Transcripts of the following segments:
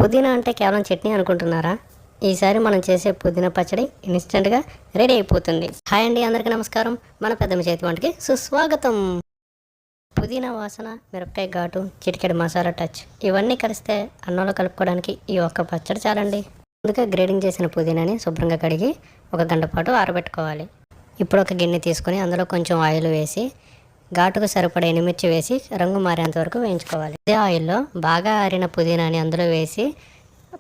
పుదీనా అంటే కేవలం చట్నీ అనుకుంటున్నారా? ఈసారి మనం చేసే పుదీనా పచ్చడి ఇన్స్టెంట్గా రెడీ అయిపోతుంది. హాయ్ అండి, అందరికీ నమస్కారం. మన పెద్దమ్మ చేతి వంటకి సుస్వాగతం. పుదీనా వాసన, మిరపకాయ ఘాటు, చిటికెడు మసాలా టచ్ ఇవన్నీ కలిస్తే అన్నంలో కలుపుకోవడానికి ఈ ఒక్క పచ్చడి చాలండి. ముందుగా గ్రేడింగ్ చేసిన పుదీనాని శుభ్రంగా కడిగి 1 గంట పాటు ఆరబెట్టుకోవాలి. ఇప్పుడు ఒక గిన్నె తీసుకొని అందులో కొంచెం ఆయిల్ వేసి ఘాటుకు సరిపడా ఎండుమిర్చి వేసి రంగు మారేంత వరకు వేయించుకోవాలి. అదే ఆయిల్లో బాగా ఆరిన పుదీనాని అందులో వేసి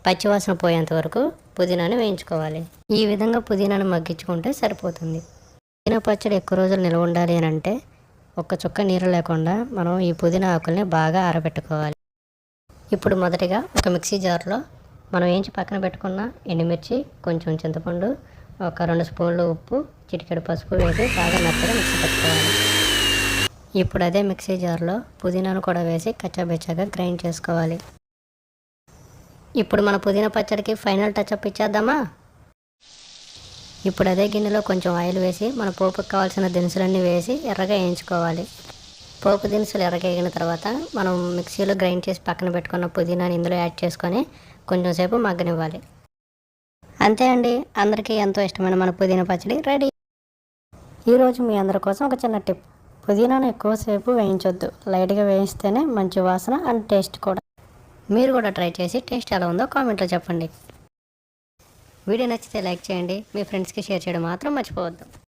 పచ్చివాసన పోయేంత వరకు పుదీనాని వేయించుకోవాలి. ఈ విధంగా పుదీనాను మగ్గించుకుంటే సరిపోతుంది. పుదీనా పచ్చడి ఎక్కువ రోజులు నిల్వ ఉండాలి అని అంటే ఒక్క చుక్క నీరు లేకుండా మనం ఈ పుదీనా ఆకుల్ని బాగా ఆరబెట్టుకోవాలి. ఇప్పుడు మొదటిగా ఒక మిక్సీ జార్లో మనం వేయించి పక్కన పెట్టుకున్న ఎండుమిర్చి, కొంచెం చింతపండు, ఒక 2 స్పూన్లు ఉప్పు, చిటికెడు పసుపు వేసి బాగా మెత్తగా మిక్సీ పెట్టుకోవాలి. ఇప్పుడు అదే మిక్సీ జార్లో పుదీనాను కూడా వేసి కచ్చాబెచ్చాగా గ్రైండ్ చేసుకోవాలి. ఇప్పుడు మన పుదీనా పచ్చడికి ఫైనల్ టచ్అప్ ఇచ్చేద్దామా? ఇప్పుడు అదే గిన్నెలో కొంచెం ఆయిల్ వేసి మన పోపుకి కావాల్సిన దినుసులన్నీ వేసి ఎర్రగా వేయించుకోవాలి. పోపు దినుసులు ఎర్రగా వేగిన తర్వాత మనం మిక్సీలో గ్రైండ్ చేసి పక్కన పెట్టుకున్న పుదీనాని ఇందులో యాడ్ చేసుకొని కొంచెం సేపు మగ్గనివ్వాలి. అంతే అండి, అందరికీ ఎంతో ఇష్టమైన మన పుదీనా పచ్చడి రెడీ. ఈరోజు మీ అందరి కోసం ఒక చిన్న టిప్. పుదీనాను ఎక్కువసేపు వేయించొద్దు, లైట్గా వేయిస్తేనే మంచి వాసన అండ్ టేస్ట్ కూడా. మీరు కూడా ట్రై చేసి టేస్ట్ ఎలా ఉందో కామెంట్లో చెప్పండి. వీడియో నచ్చితే లైక్ చేయండి, మీ ఫ్రెండ్స్కి షేర్ చేయడం మాత్రం మర్చిపోవద్దు.